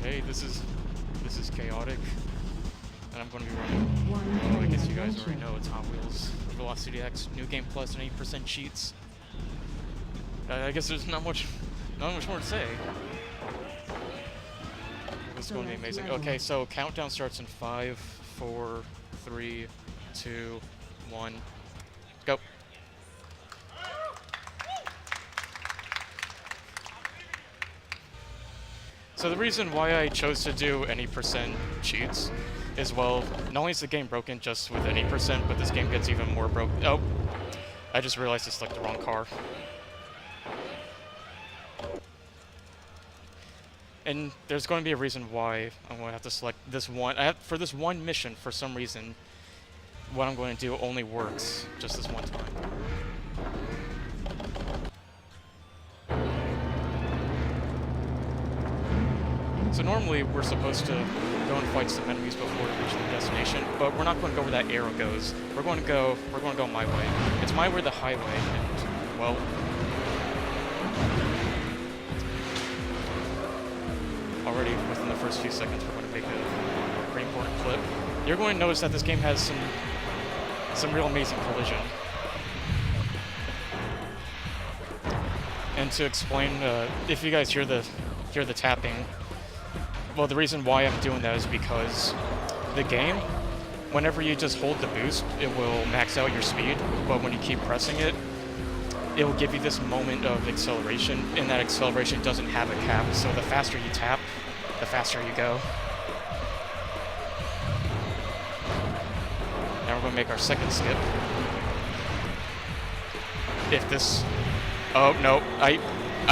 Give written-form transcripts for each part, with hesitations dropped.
Hey, this is Qaotik, and I'm going to be running. Well, I guess you guys already know it's Hot Wheels Velocity X, new game plus and 8% cheats. I guess there's not much more to say. This is going to be amazing. Okay, so countdown starts in 5, 4, 3, 2, 1, go. So the reason why I chose to do any percent cheats is, well, not only is the game broken just with any percent, but this game gets even more broken. Oh, I just realized I selected the wrong car. And there's going to be a reason why I'm going to have to select this one. For this one mission, for some reason, what I'm going to do only works just this one time. So normally we're supposed to go and fight some enemies before we reach the destination, but we're not going to go where that arrow goes. We're going to go my way. It's my way or the highway, and well, already within the first few seconds we're going to make a pretty important clip. You're going to notice that this game has some real amazing collision. And to explain, if you guys hear the tapping, well, the reason why I'm doing that is because the game, whenever you just hold the boost, it will max out your speed, but when you keep pressing it, it will give you this moment of acceleration, and that acceleration doesn't have a cap, so the faster you tap, the faster you go. Now we're going to make our second skip. If this... Oh, no, I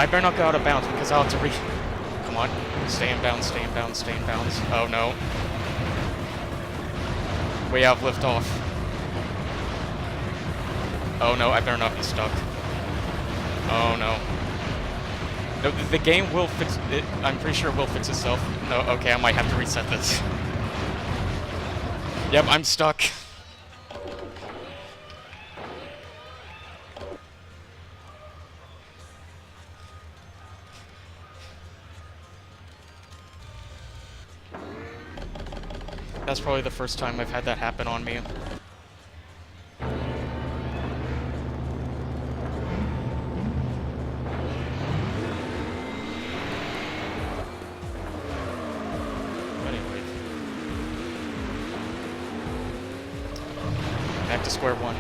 better not go out of bounds, because I'll have to Come on. Stay in bounds, stay in bounds, stay in bounds. Oh no. We have liftoff. Oh no, I better not be stuck. Oh no. No, the game will fix it. I'm pretty sure it will fix itself. No, okay, I might have to reset this. Yep, I'm stuck. That's probably the first time I've had that happen on me. Anyway. Back to square one.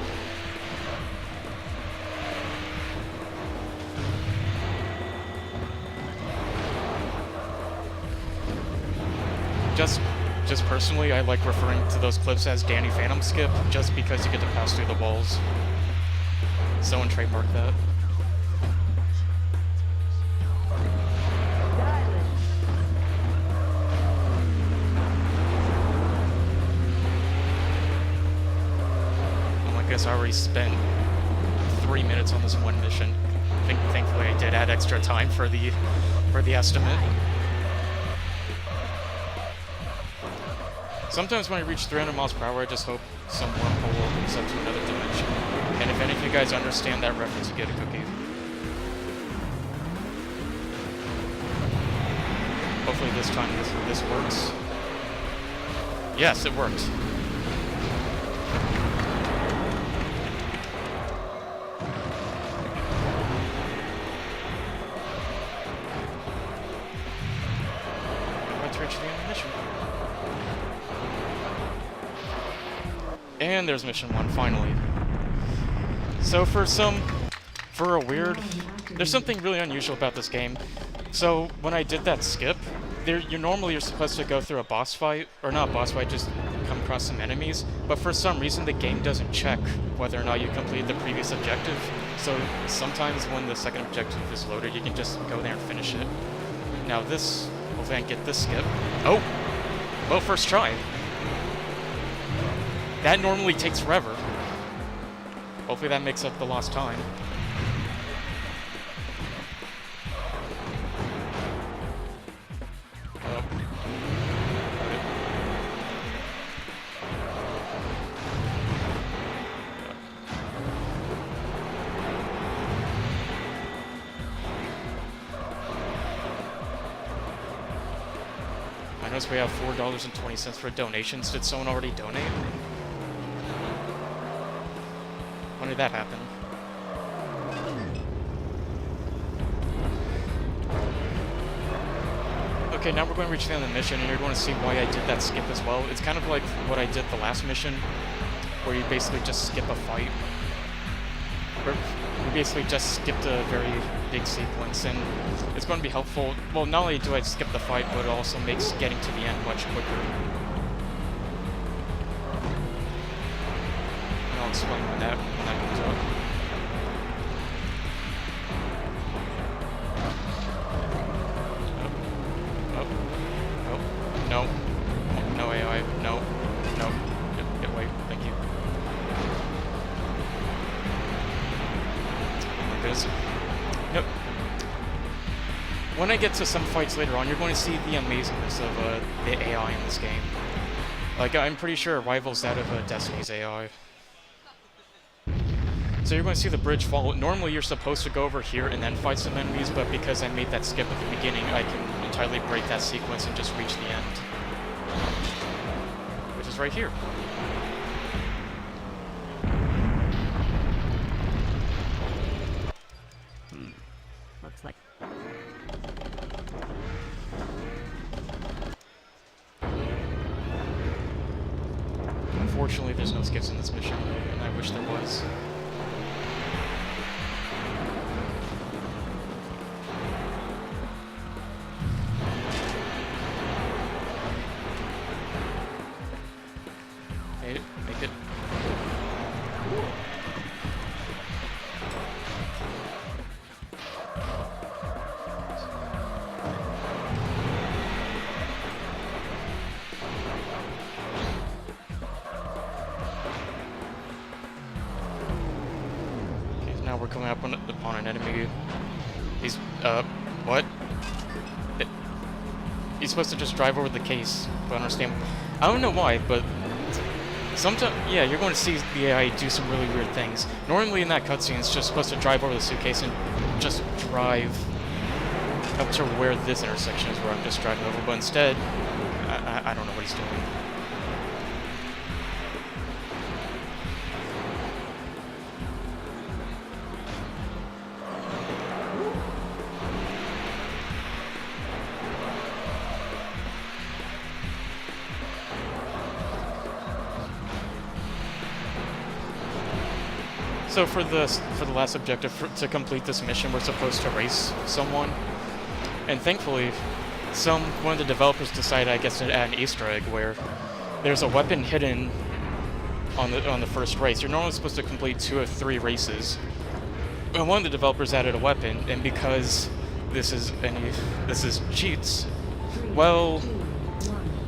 Just personally, I like referring to those clips as Danny Phantom Skip, just because you get to pass through the walls. Someone trademarked that. I guess I already spent 3 minutes on this one mission. Thankfully, I did add extra time for the estimate. Sometimes when I reach 300 miles per hour, I just hope some wormhole opens up to another dimension. And if any of you guys understand that reference, you get a cookie. Hopefully this time this works. Yes, it worked. I'm about to reach the end of the mission. And there's mission 1, finally. So there's something really unusual about this game. So when I did that skip, you're supposed to go through a boss fight, or not a boss fight, just come across some enemies, but for some reason the game doesn't check whether or not you completed the previous objective. So sometimes when the second objective is loaded, you can just go there and finish it. Now hopefully I can get this skip. Oh! Well, first try. That normally takes forever. Hopefully that makes up the lost time. Oh. generous. We have $4.20 for donations. Did someone already donate? When did that happen? Okay, now we're going to reach the end of the mission, and you're going to see why I did that skip as well. It's kind of like what I did the last mission, where you basically just skip a fight. We basically just skipped a very big sequence, and it's going to be helpful. Well, not only do I skip the fight, but it also makes getting to the end much quicker. And I'll explain when that comes up. No. No AI. No. No. Get away. Thank you. Yep. When I get to some fights later on, you're going to see the amazingness of the AI in this game. Like, I'm pretty sure it rivals that of Destiny's AI. So you're going to see the bridge fall. Normally you're supposed to go over here and then fight some enemies, but because I made that skip at the beginning, I can entirely break that sequence and just reach the end. Which is right here. Looks like... Unfortunately, there's no skips in this mission, and I wish there was. Made it. Make it. Now we're coming up upon an enemy. He's, what? He's supposed to just drive over the case, but I understand. I don't know why, but sometimes, yeah, you're going to see the AI do some really weird things. Normally in that cutscene, it's just supposed to drive over the suitcase and just drive up to where this intersection is, where I'm just driving over, but instead, I don't know what he's doing. So for the last objective, to complete this mission, we're supposed to race someone, and thankfully, one of the developers decided, I guess, to add an Easter egg where there's a weapon hidden on the first race. You're normally supposed to complete 2 of 3 races, and one of the developers added a weapon, and because this is cheats, well,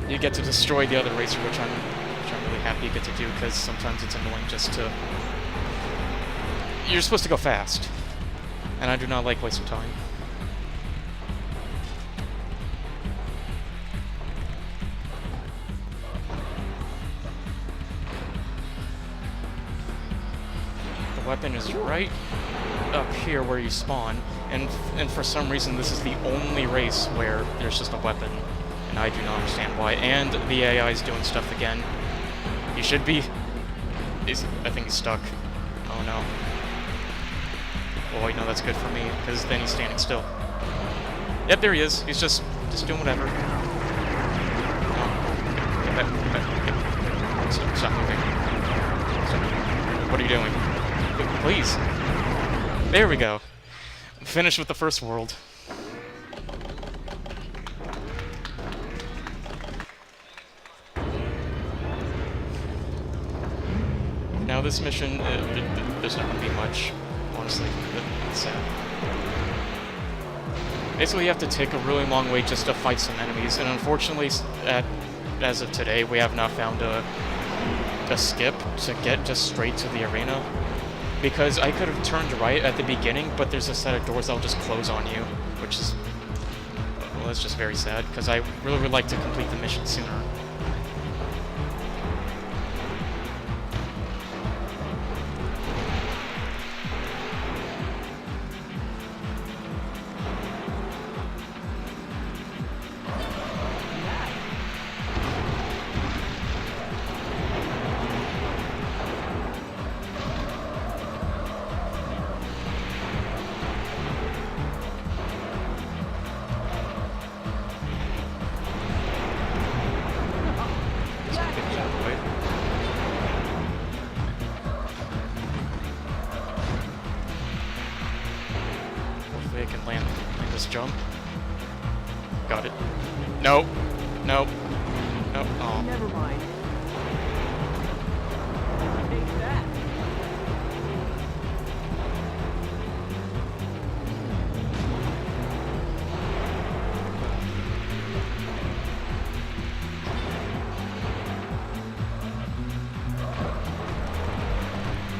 you get to destroy the other racer, which I'm really happy you get to do, because sometimes it's annoying just to. You're supposed to go fast, and I do not like wasting time. The weapon is right up here where you spawn, and for some reason this is the only race where there's just a weapon, and I do not understand why. And the AI is doing stuff again. He should be. I think he's stuck. Oh no. Oh wait, no, that's good for me, because then he's standing still. Yep, there he is. He's just doing whatever. Stop moving. What are you doing? Please. There we go. Finished with the first world. Now this mission, there's not going to be much. Honestly, it's sad. Basically, you have to take a really long way just to fight some enemies, and unfortunately, as of today, we have not found a skip to get just straight to the arena. Because I could have turned right at the beginning, but there's a set of doors that'll just close on you, which is, well, that's just very sad, because I really would like to complete the mission sooner. jump. Got it. Nope. Nope. Nope. Oh. Never mind. Take that.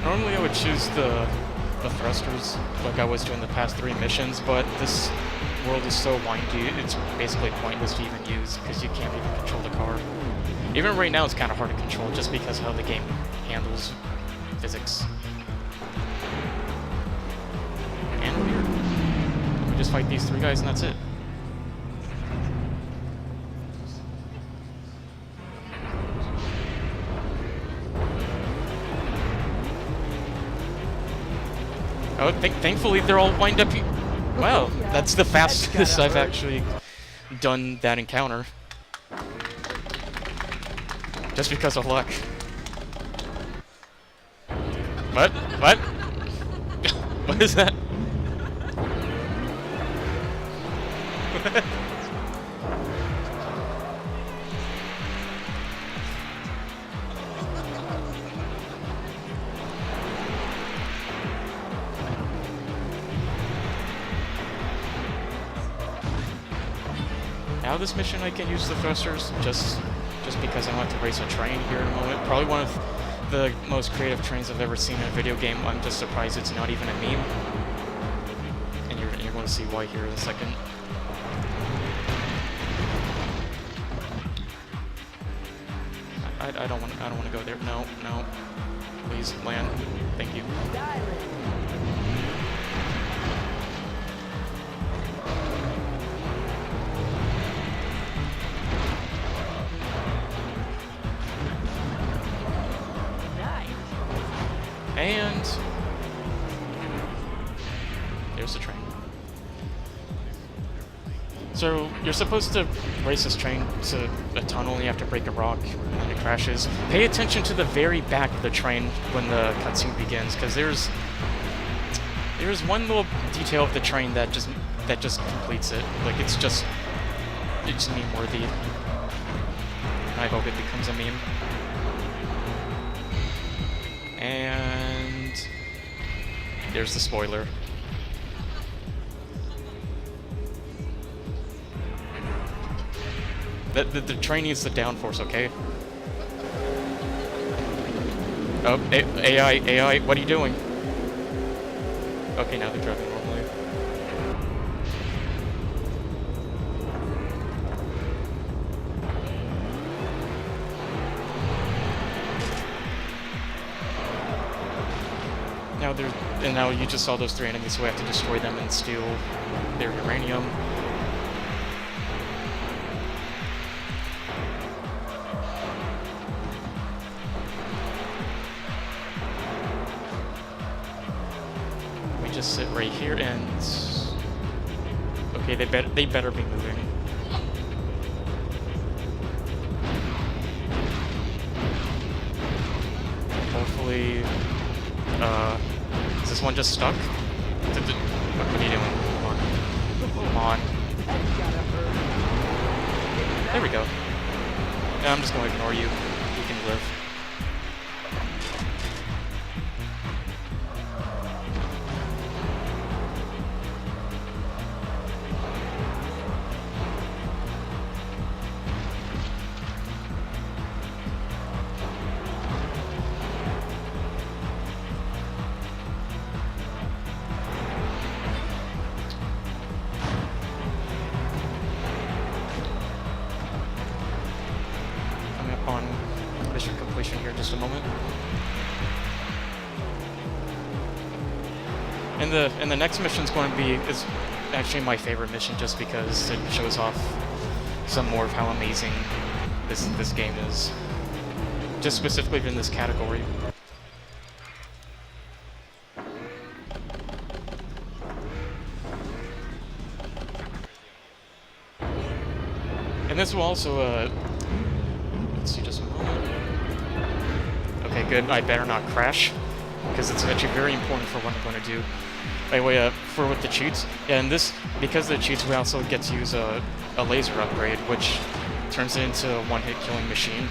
Normally I would choose the thrusters like I was doing the past 3 missions, but this world is so windy, it's basically pointless to even use because you can't even control the car. Even right now it's kind of hard to control just because how the game handles physics. And weird. We just fight these 3 guys and that's it. Oh, thankfully they're all wind up. Wow, that's the fastest I've actually done that encounter. Just because of luck. What? What? What is that? Now this mission I can use the thrusters just because I want to race a train here in a moment. Probably one of the most creative trains I've ever seen in a video game. I'm just surprised it's not even a meme. And you're going to see why here in a second. I don't want to go there. No, no. Please land. Thank you. And there's the train. So you're supposed to race this train to a tunnel and you have to break a rock and then it crashes. Pay attention to the very back of the train when the cutscene begins, because there's one little detail of the train that just completes it. Like it's meme worthy. I hope it becomes a meme. And there's the spoiler. The train needs the downforce, okay? Oh, AI, what are you doing? Okay, now they're driving normally. Now you just saw those 3 enemies, so we have to destroy them and steal their uranium. We just sit right here and okay, they better be moving. Hopefully, is this one just stuck? What are you doing? Come on. Come on. There we go. Yeah, I'm just going to ignore you. You can live. Mission completion here in just a moment. And the next mission is actually my favorite mission just because it shows off some more of how amazing this game is. Just specifically in this category. And this will also let's see, just a moment. Okay, good. I better not crash, because it's actually very important for what I'm going to do. Anyway, for with the cheats, yeah, and this, because of the cheats, we also get to use a laser upgrade, which turns it into a one-hit killing machine.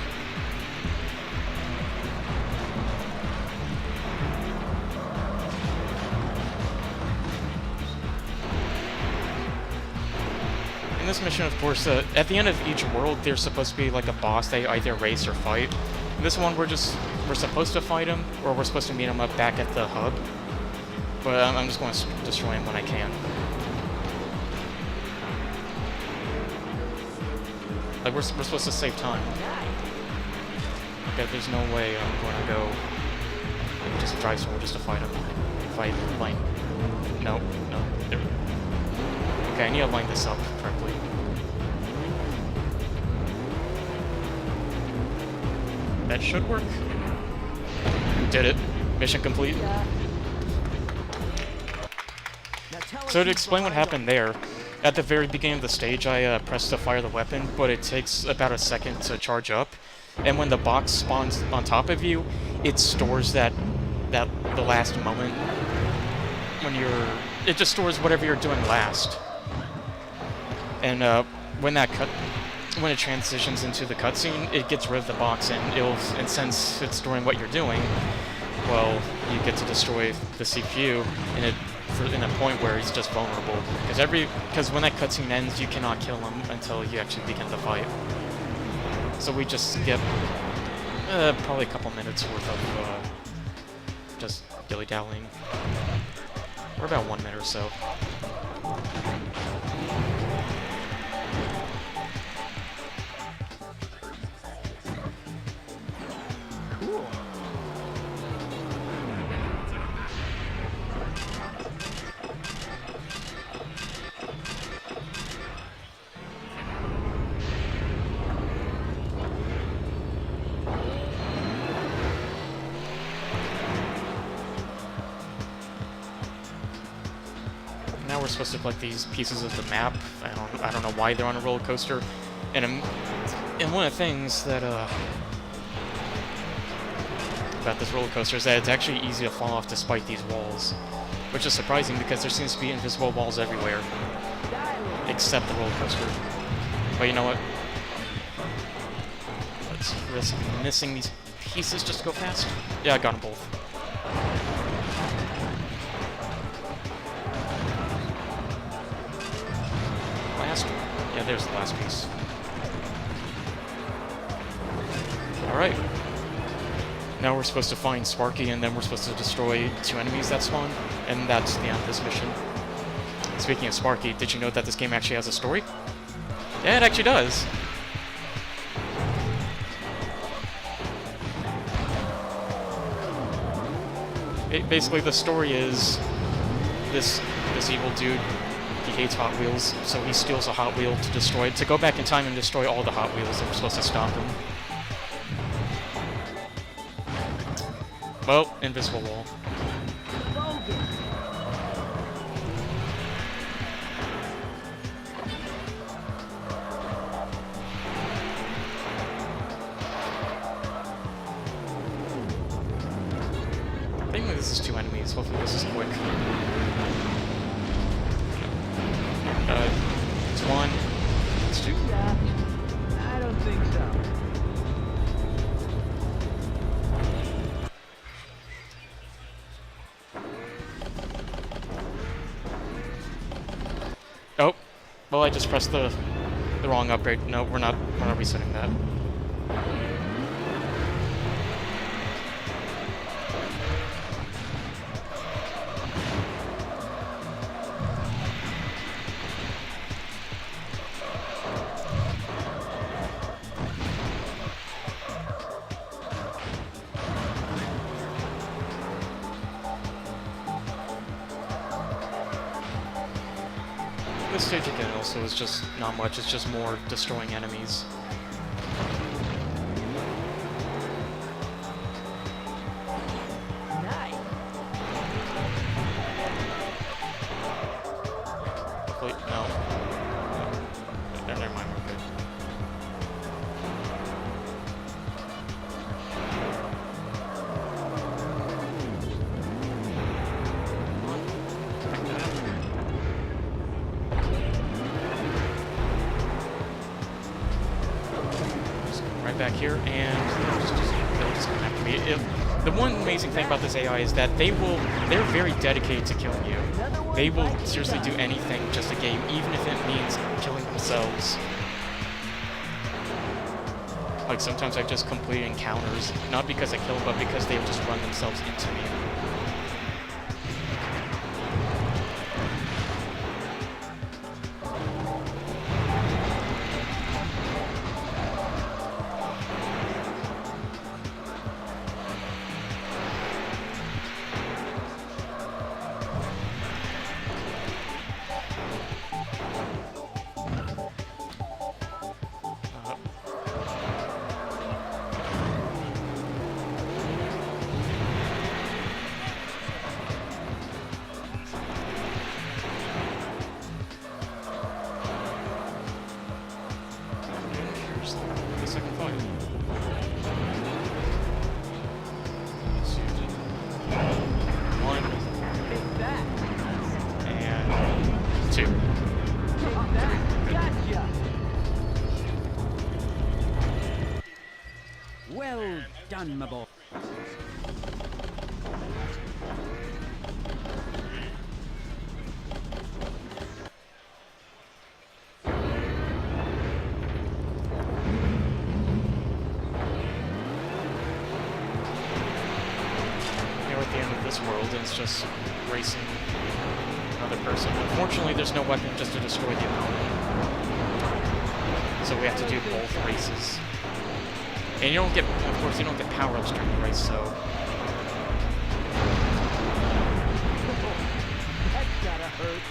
In this mission, of course, at the end of each world, there's supposed to be like a boss they either race or fight. In this one, we're supposed to fight him, or we're supposed to meet him up back at the hub. But I'm just going to destroy him when I can. Like, we're supposed to save time. Okay, there's no way I'm going to go and just drive somewhere just to fight him. Fight line. No, no. There. Okay, I need to line this up correctly. That should work. Did it. Mission complete. So to explain what happened there, at the very beginning of the stage I pressed to fire the weapon, but it takes about a second to charge up, and when the box spawns on top of you, it stores the last moment when it just stores whatever you're doing last. And when it transitions into the cutscene, it gets rid of the box, and since it's storing what you're doing, well, you get to destroy the CPU in a point where he's just vulnerable. Because when that cutscene ends, you cannot kill him until you actually begin the fight. So we just skip probably a couple minutes worth of just dilly-dallying. Or about 1 minute or so. Now we're supposed to collect these pieces of the map. I don't know why they're on a roller coaster. And one of the things that about this roller coaster is that it's actually easy to fall off despite these walls, which is surprising because there seems to be invisible walls everywhere, except the roller coaster. But you know what? Let's risk missing these pieces just to go fast. Yeah, I got them both. Yeah, there's the last piece. Alright. Now we're supposed to find Sparky, and then we're supposed to destroy 2 enemies that spawn, and that's the end of this mission. Speaking of Sparky, did you know that this game actually has a story? Yeah, it actually does! Basically, the story is this evil dude. He hates Hot Wheels, so he steals a Hot Wheel to go back in time and destroy all the Hot Wheels that were supposed to stop him. Well, invisible wall. I think this is 2 enemies. Hopefully this is quick. It's 1. It's 2. Yeah, I don't think so. Oh, well, I just pressed the wrong upgrade. No, we're not resetting that. This stage again also is just not much, it's just more destroying enemies. Nice. Wait, no. Never mind, we're good. right back here, and they'll just come after me. The one amazing thing about this AI is that they're very dedicated to killing you. They will seriously do anything just a game, even if it means killing themselves. Like, sometimes I've just completed encounters, not because I kill them, but because they just run themselves into me. The second fight. One. Take that. And two. Take that. Gotcha. Well done, my boy. At the end of this world, and it's just racing another person. Unfortunately, there's no weapon just to destroy the opponent. So we have to do both races. And you don't get, of course, you don't get power-ups during the race, so... That's gotta hurt.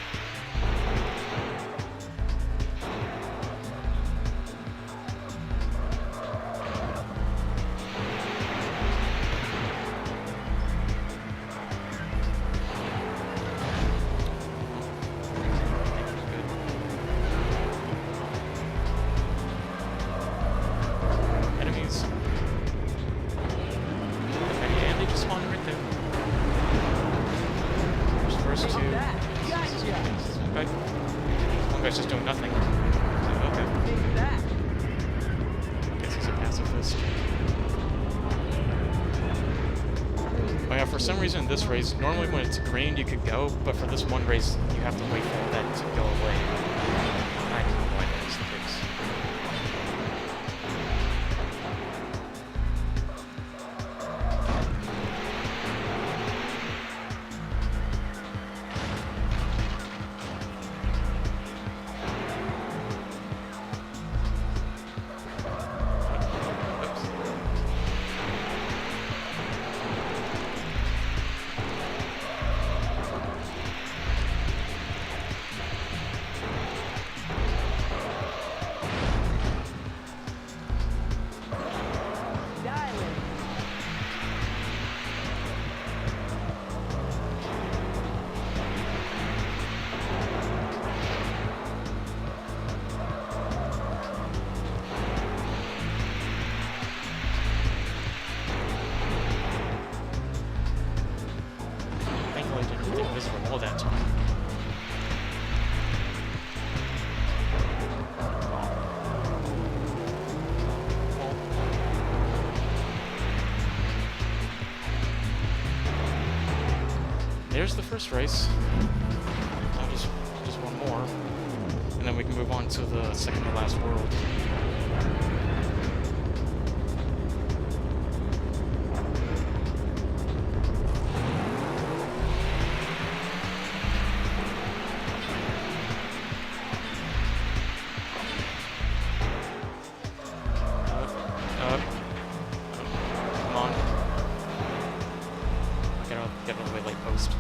Enemies. And they just spawn right there. There's the first two. This guy. One guy's just doing nothing. Okay. Take that. Guess he's a pacifist. Oh yeah, for some reason in this race, normally when it's green you could go, but for this one race you have to wait for all that to go away. I don't know why that is the case. Invisible all that time. There's the first race. Now just one more, and then we can move on to the second to last world. Come on. Get a really late post.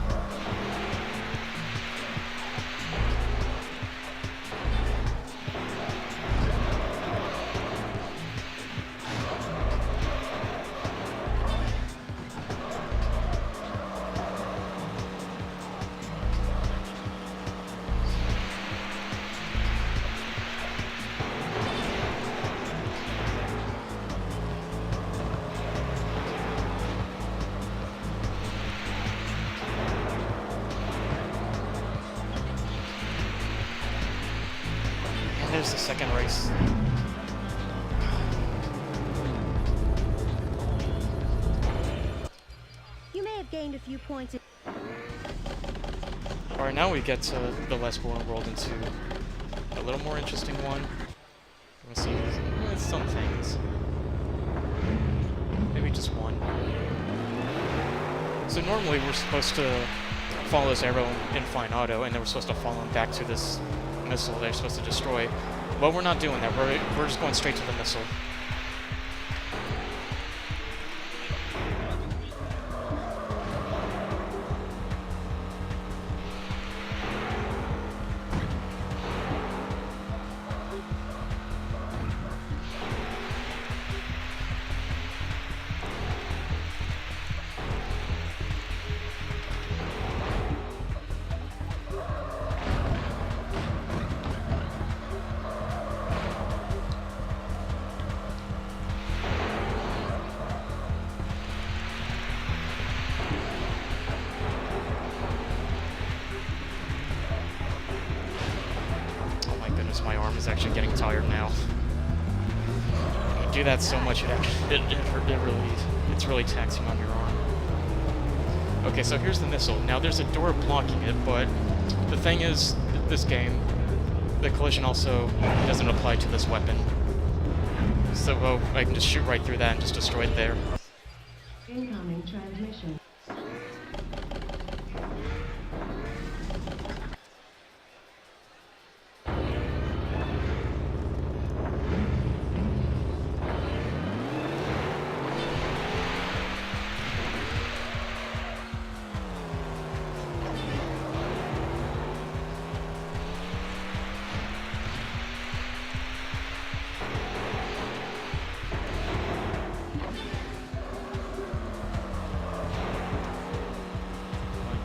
There's the second race. gained a few points. Alright, now we get to the less boring world into a little more interesting one. We'll see some things. Maybe just one. So normally we're supposed to follow this arrow in flying auto, and then we're supposed to follow him back to this missile they're supposed to destroy. But we're not doing that. We're just going straight to the missile. My arm is actually getting tired now. You do that so much, it's really taxing on your arm. Okay, so here's the missile. Now there's a door blocking it, but the thing is, this game, the collision also doesn't apply to this weapon. So well, I can just shoot right through that and just destroy it there. Incoming transmission.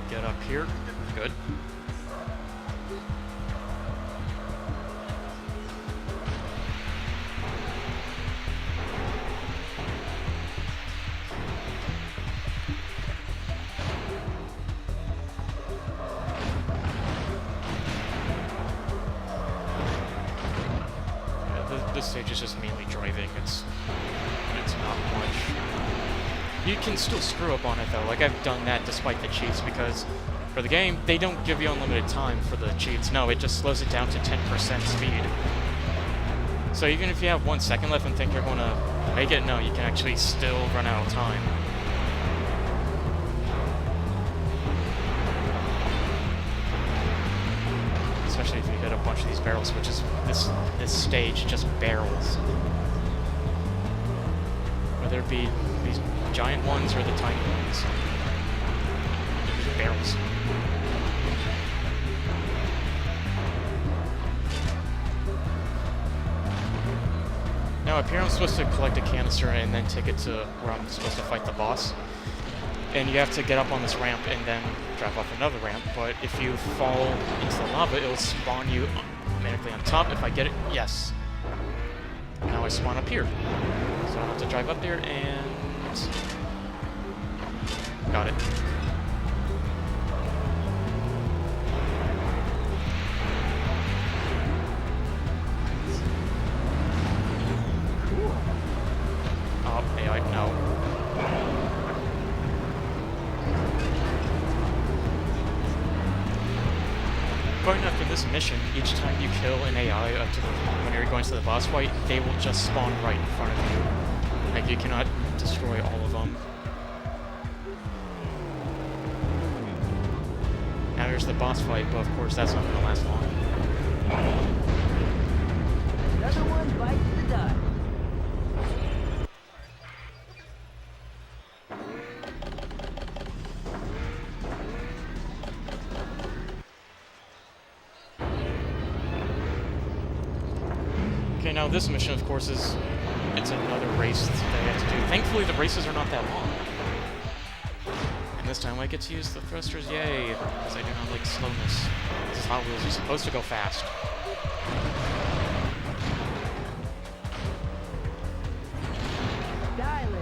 Get up here. Good. This stage is just mainly driving. It's not much. You can still screw up on it though, like I've done that despite the cheats, because for the game, they don't give you unlimited time for the cheats. No, it just slows it down to 10% speed. So even if you have 1 second left and think you're going to make it, no, you can actually still run out of time. Especially if you hit a bunch of these barrels, which is this stage just barrels. Whether it be these giant ones or the tiny ones. They're just barrels. Now up here I'm supposed to collect a canister and then take it to where I'm supposed to fight the boss. And you have to get up on this ramp and then drive off another ramp, but if you fall into the lava, it'll spawn you automatically on top. If I get it, yes. Now I spawn up here. So I'll have to drive up there and... got it. Oh, AI, no. Going after this mission, each time you kill an AI up to when you're going to the boss fight, they will just spawn right in front of you. Like, you cannot destroy all of them. Now here's the boss fight, but of course that's not going to last long. Another one bites the dust. Okay, now this mission, of course, it's another race that I have to do. Thankfully, the races are not that long. And this time I get to use the thrusters, yay, because I do not like slowness. This is Hot Wheels, you're supposed to go fast. Dial it.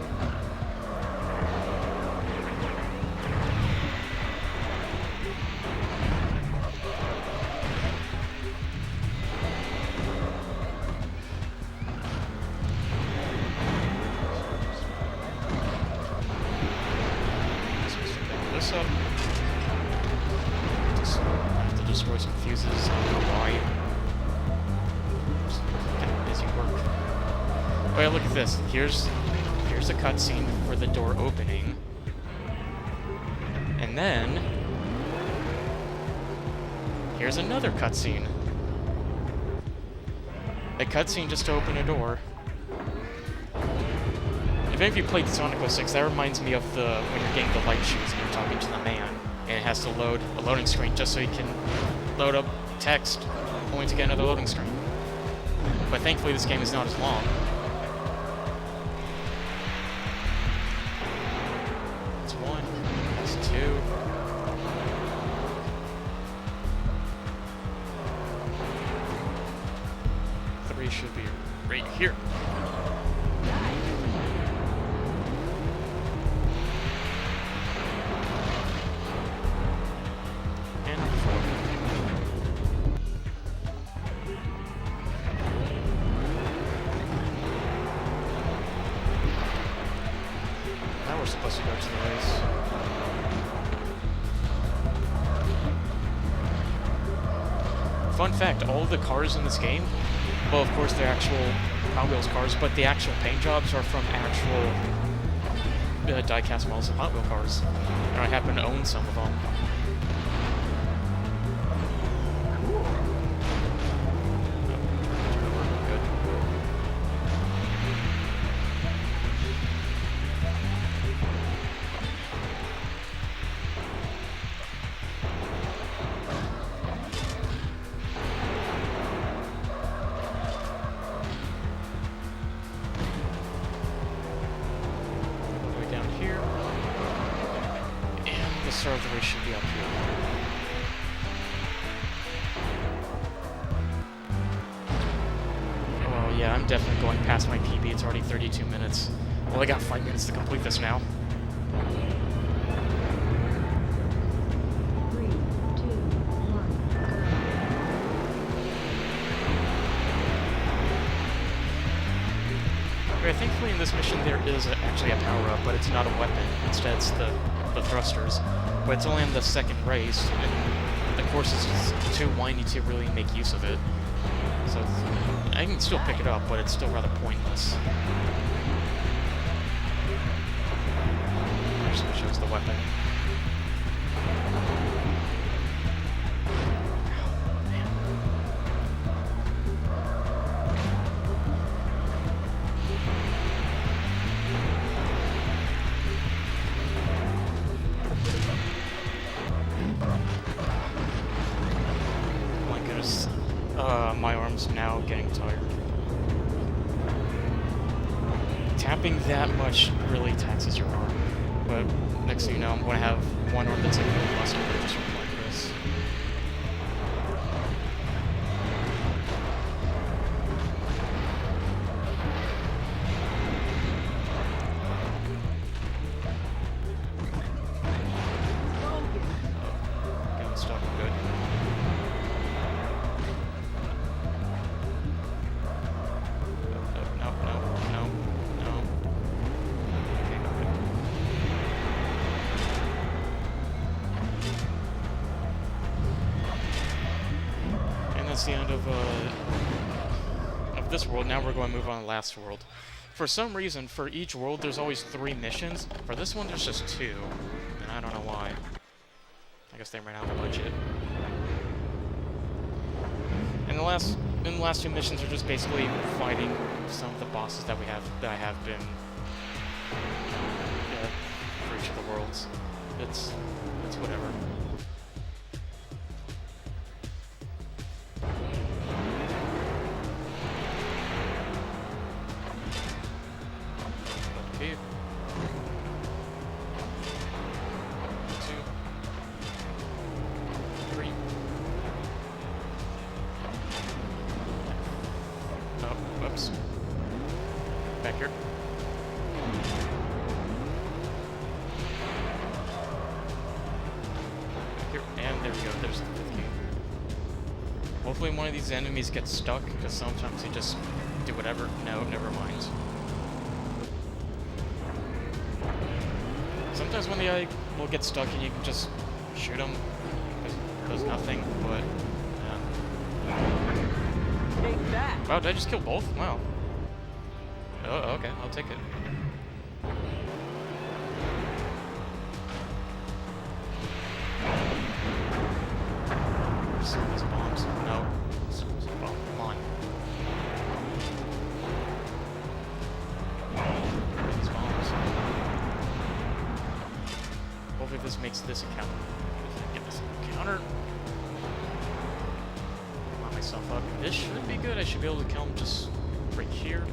Oh yeah, look at this. Here's a cutscene for the door opening. And then here's another cutscene. A cutscene just to open a door. If any of you played Sonic 06, that reminds me of when you're getting the light shoes and you're talking to the man, and it has to load a loading screen just so you can load up text, only to get another loading screen. But thankfully this game is not as long. That's one, that's two. Three should be right here. And four. Now we're supposed to go to the race. Fun fact, all the cars in this game, well, of course, they're actual Hot Wheels cars, but the actual paint jobs are from actual die-cast models of Hot Wheel cars. And I happen to own some of them. Good. The start of the race should be up here. Oh yeah, I'm definitely going past my PB. It's already 32 minutes. Well, I got 5 minutes to complete this now. 3, 2, 1, Okay, thankfully in this mission there is actually a power-up, but it's not a weapon. Instead it's the thrusters. But it's only on the second race, and the course is just too windy to really make use of it. So I can still pick it up, but it's still rather pointless. Actually shows the weapon. My arm's now getting tired. Tapping that much really taxes your arm. But next thing you know, I'm going to have one arm that's like really muscular just from playing this. Getting stuck, good. That's the end of this world. Now we're going to move on to the last world. For some reason, for each world, there's always 3 missions. For this one, there's just 2, and I don't know why. I guess they ran out of budget. And the last 2 missions are just basically fighting some of the bosses that I have been for each of the worlds. It's whatever. Okay. 2. Oh, whoops. Back here. Back here. And there we go. There's the 5th key. Hopefully one of these enemies gets stuck, because sometimes they just do whatever. No, never mind. Sometimes when the eye will get stuck and you can just shoot them, it does nothing, but Take that. wow, did I just kill both? Wow. Oh, okay, I'll take it. Some of these bombs. No. Some of these bombs. Come on. These bombs. Hopefully this makes this a counter. Get this counter. Line myself up. This should be good. I should be able to kill him just right here.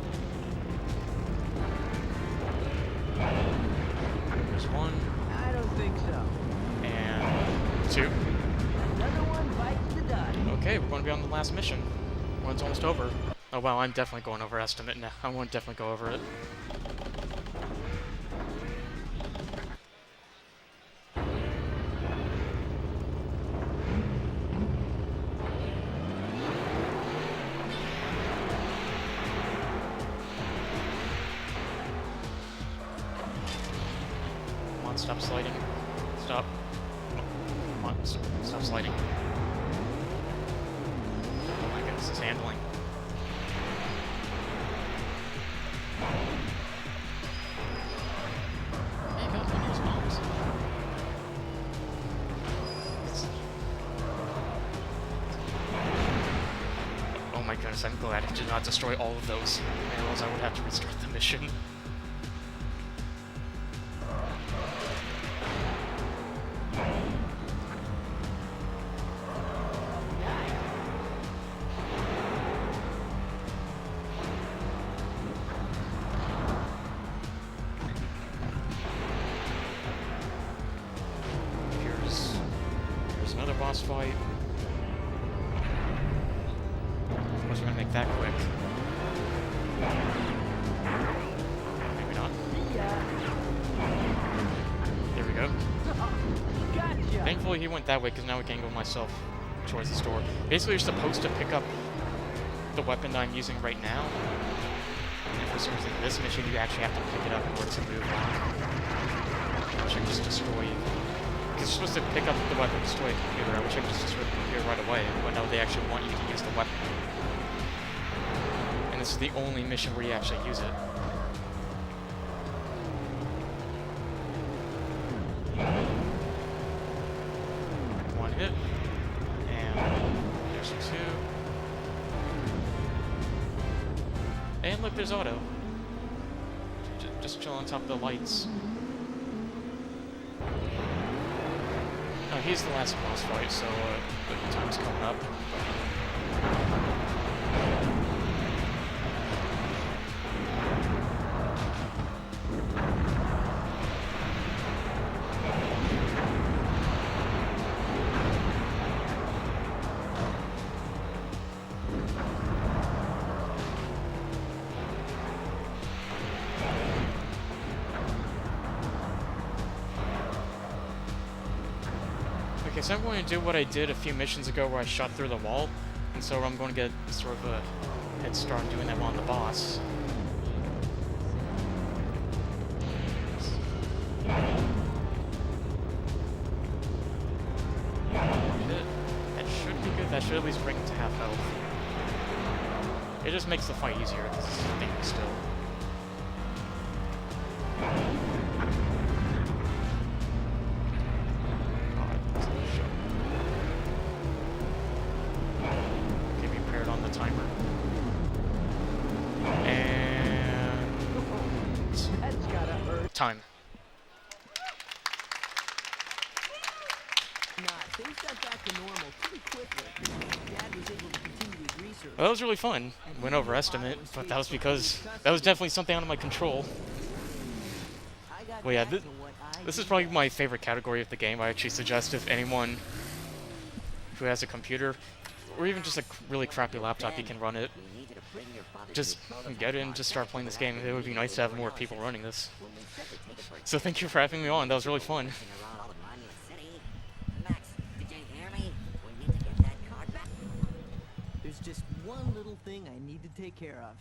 There's one. I don't think so. And two. Another one bites the dust. Okay, we're going to be on the last mission. One's almost over. Oh wow, I'm definitely going over estimate now. I won't definitely go over it. Come on, stop sliding. Stop. Come on, stop sliding. Oh my goodness, it's handling. Hey, got one of those bombs. Oh my goodness, I'm glad I did not destroy all of those. Otherwise I would have to restart the mission. Here's another boss fight. Of course, we're gonna make that quick. Maybe not. There we go. Gotcha. Thankfully, he went that way because now we can go myself towards the store. Basically, you're supposed to pick up the weapon that I'm using right now. And for some reason, this mission, you actually have to pick it up in order to move on. Which I can just destroy. Because you're supposed to pick up the weapon, destroy a computer. I wish I could just destroy the computer right away. But no, they actually want you to use the weapon. And this is the only mission where you actually use it. One hit. And there's two. And look, there's Auto. Just chill on top of the lights. Oh, he's the last boss fight, so the time's coming up. Okay, so I'm going to do what I did a few missions ago where I shot through the wall, and so I'm going to get sort of a head start on doing that on the boss. That should be good, that should at least bring it to half health. It just makes the fight easier, because it's a thing still. Timer. And That's gotta hurt. time. Nah, things got back to normal pretty quickly. Dad was able to continue his research. Well, that was really fun. Went over estimate, but that was because that was definitely something out of my control. Well, yeah, this is probably my favorite category of the game. I actually suggest if anyone who has a computer or even just a really crappy laptop, you can run it. Just get in, just start playing this game. It would be nice to have more people running this. So thank you for having me on. That was really fun. There's just one little thing I need to take care of.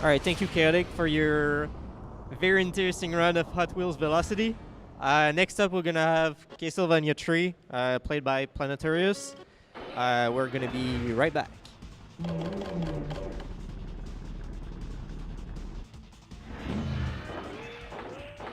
All right, thank you, Qaotik, for your very interesting run of Hot Wheels Velocity. Next up, we're gonna have Castlevania 3, played by Planetarius. We're gonna be right back.